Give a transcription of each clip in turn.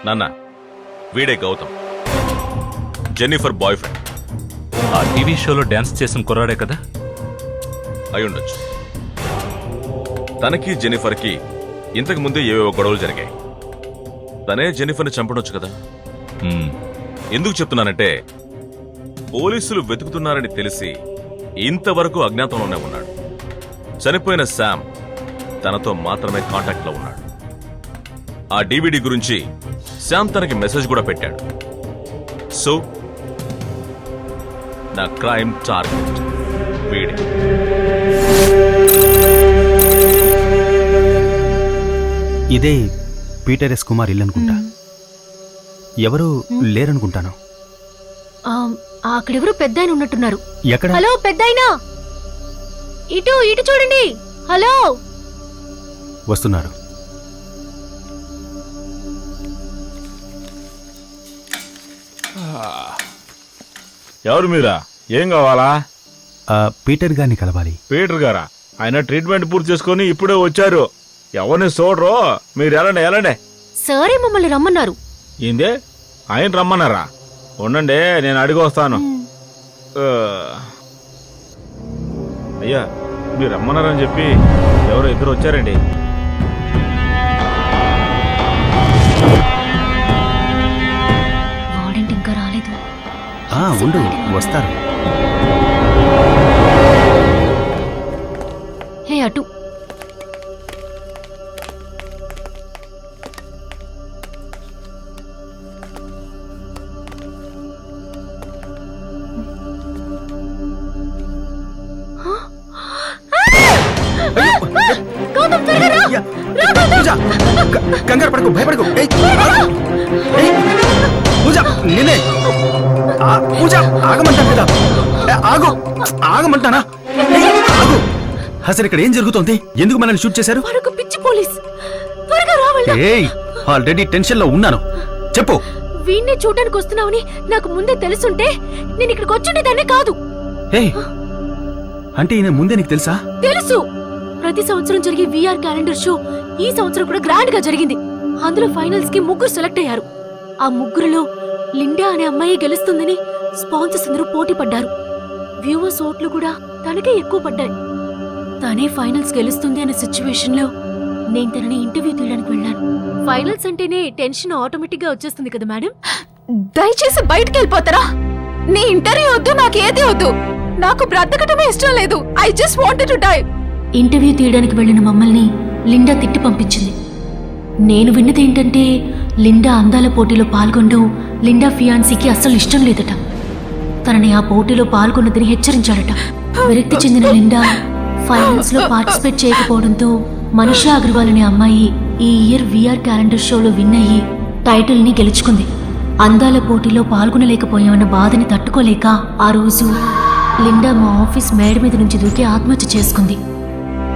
నాన్న, వీడే Gautam, Jennifer boy friend. ఆ టీవీ షోలో డాన్స్ చేసిన కుర్రాడే కదా? అయ్యుండొచ్చు. తనకి జెన్నిఫర్కి ఇంతకు ముందే ఏవేవో గొడవలు జరిగాయి. తనే జెన్నిఫర్ని చంపడొచ్చు కదా. ఎందుకు చెప్తున్నానంటే, పోలీసులు వెతుకుతున్నారని తెలిసి ఇంతవరకు అజ్ఞాతంలోనే ఉన్నాడు. చనిపోయిన శామ్ తనతో మాత్రమే కాంటాక్ట్లో ఉన్నాడు. ఆ డివిడి గురించి శామ్ తనకి మెసేజ్ కూడా పెట్టాడు. సో నా క్రైమ్ టార్గెట్ వీడే. ఇదే పీటర్ ఎస్ కుమార్ ఇల్లు అనుకుంటా. ఎవరు లేరనుకుంటాను. అక్కడెవరు పెద్ద ఆయన ఉన్నట్టున్నారు. ఎక్కడ? హలో పెద్దాయనా, ఇటు ఇటు చూడండి. హలో, వస్తున్నారు. ఎవరు మీరా? ఏం కావాలా? పీటర్ గారిని కలవాలి. పీటర్ గారా? ఆయన ట్రీట్మెంట్ పూర్తి చేసుకుని ఇప్పుడే వచ్చారు. ఎవరిని చూడరు, మీరు ఎలాండి ఎలాండి. సరే మమ్మల్ని రమ్మన్నారు. ఏందే, ఆయన రమ్మన్నారా? ఉండండి, నేను అడిగి వస్తాను. అయ్యా, మీరు రమ్మన్నారని చెప్పి ఎవరో ఇద్దరు వచ్చారండి. వాడంటే ఇంకా రాలేదు. ఉండు, వస్తారు. హే అటు. కంగారు పడకు, భయపడకు. పూజ, నేనే. పూజ, ఆగమంటాను కదా. ఆగమంటానా? ఆగు. అసలు ఇక్కడ ఏం జరుగుతోంది? ఎందుకు మనల్ని షూట్ చేశారు? పిచ్చి పోలీస్, త్వరగా రావాలా? ఆల్రెడీ టెన్షన్ లో ఉన్నాను. చెప్పు. వీణ్ణి చూడడానికి వస్తున్నావని నాకు ముందే తెలుసుంటే నేను ఇక్కడికి వచ్చుండేదాన్నే కాదు. అంటే ఈయన ముందే నీకు తెలుసా? తెలుసు. ప్రతి సంవత్సరం జరిగే విఆర్ క్యాలెండర్ షో ఈ సంవత్సరం కూడా గ్రాండ్ గా జరిగింది. అందులో ఫైనల్స్ కి 3 సెలెక్ట్ అయ్యారు. ఆ 3లో లిండా అనే అమ్మాయి గెలుస్తుందని స్పాన్సర్స్ అందరూ పోటీ పడ్డారు. వ్యూవర్స్ ఓట్లు కూడా తనకే ఎక్కువ పడ్డాయి. తనే ఫైనల్స్ గెలుస్తుంది అనే సిచ్యువేషన్ లో నేను తనని ఇంటర్వ్యూ తీయడానికి వెళ్ళాను. ఫైనల్స్ అంటేనే టెన్షన్ ఆటోమేటిక్ గా వచ్చేస్తుంది కదా మేడం. దయచేసి బయటికి వెళ్ళిపోతారా? నీ ఇంటర్వ్యూ వద్దు, నాకేది వద్దు. నాకు బ్రతకటమే ఇష్టం లేదు. I just wanted to die. Interview తీయడానికి వెళ్లిన మమ్మల్ని లిండా తిట్టి పంపించింది. నేను విన్నది ఏంటంటే, లిండా అందాల పోటీలో పాల్గొనడం లిండా ఫియాన్సీకి అస్సలు ఇష్టం లేదట. తనని ఆ పోటీలో పాల్గొన్నదని హెచ్చరించాడట. విరక్తి చెందిన లిండా ఫైనల్స్ లో పార్టిసిపేట్ చేయకపోవడంతో మనీషా అగర్వాల్ అనే అమ్మాయి ఈ ఇయర్ విఆర్ క్యాలెండర్ షోలో విన్ అయ్యి టైటిల్ ని గెలుచుకుంది. అందాల పోటీలో పాల్గొనలేకపోయామన్న బాధని తట్టుకోలేక ఆ రోజు లిండా మా ఆఫీస్ మేడ మీద నుంచి దూకి ఆత్మహత్య చేసుకుంది.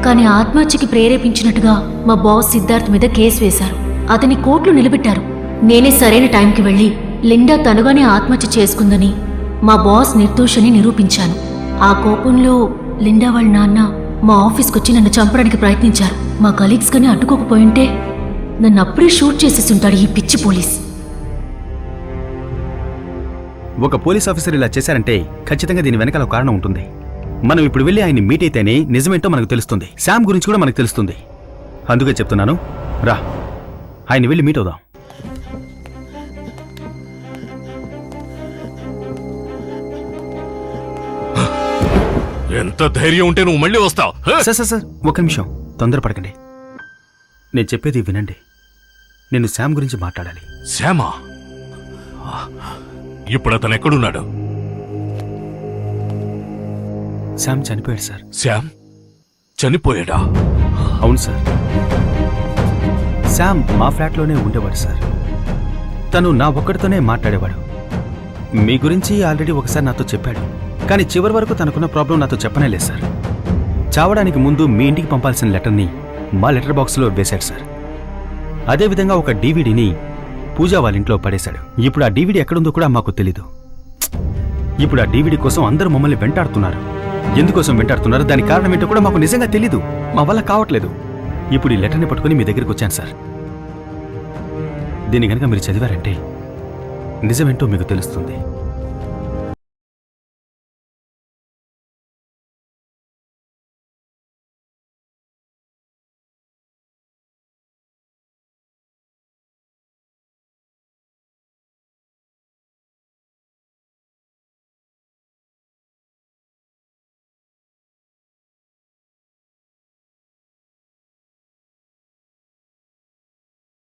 కానీ ఆత్మహత్యకి ప్రేరేపించినట్టుగా మా బాస్ సిద్ధార్థ్ మీద కేసు వేశారు. అతని కోర్టులో నిలబెట్టారు. నేనే సరైన టైంకి వెళ్లి లిండా తనుగానే ఆత్మహత్య చేసుకుందని మా బాస్ నిర్దోషని నిరూపించాను. ఆ కోపంలో లిండా వాళ్ళ నాన్న మా ఆఫీస్కొచ్చి నన్ను చంపడానికి ప్రయత్నించారు. మా కలీగ్స్ కానీ అడ్డుకోకపోయింటే నన్ను అప్పుడే షూట్ చేసేస్తుంటాడు ఈ పిచ్చి పోలీస్. ఒక పోలీస్ ఆఫీసర్ ఇలా చేశారంటే ఖచ్చితంగా దీని వెనకాల కారణం ఉంటుంది. మనం ఇప్పుడు వెళ్ళి ఆయన్ని మీట్ అయితేనే నిజమేంటో మనకు తెలుస్తుంది. శామ్ గురించి కూడా మనకు తెలుస్తుంది. అందుకే చెప్తున్నాను, రా, ఆయన్ని వెళ్ళి మీట్ అవుదాం. ఎంత ధైర్యం ఉంటే నువ్వు మళ్ళీ వస్తావు? సార్, ఒక్క నిమిషం, తొందరపడకండి. నేను చెప్పేది వినండి. నేను శామ్ గురించి మాట్లాడాలి. శ్యామా? ఇప్పుడు అతను ఎక్కడున్నాడు? శామ్ చనిపోయాడు సార్. శ్యామ్ చనిపోయాడా? అవును సార్. శామ్ మా ఫ్లాట్లోనే ఉండేవాడు సార్. తను నా ఒక్కడితోనే మాట్లాడేవాడు. మీ గురించి ఆల్రెడీ ఒకసారి నాతో చెప్పాడు. కానీ చివరి వరకు తనకున్న ప్రాబ్లం నాతో చెప్పనే లేదు సార్. చావడానికి ముందు మీ ఇంటికి పంపాల్సిన లెటర్ని మా లెటర్ బాక్స్లో వేశాడు సార్. అదేవిధంగా ఒక డీవీడీని పూజా వాళ్ళ ఇంట్లో పడేశాడు. ఇప్పుడు ఆ డీవీడీ ఎక్కడుందో కూడా మాకు తెలీదు. ఇప్పుడు ఆ డీవీడీ కోసం అందరూ మమ్మల్ని వెంటాడుతున్నారు. ఎందుకోసం వెంటాడుతున్నారు, దానికి కారణం ఏంటో కూడా మాకు నిజంగా తెలీదు. మా వల్ల కావట్లేదు. ఇప్పుడు ఈ లెటర్ని పట్టుకుని మీ దగ్గరికి వచ్చాను సార్. దీన్ని కనుక మీరు చదివారంటే నిజమేంటో మీకు తెలుస్తుంది.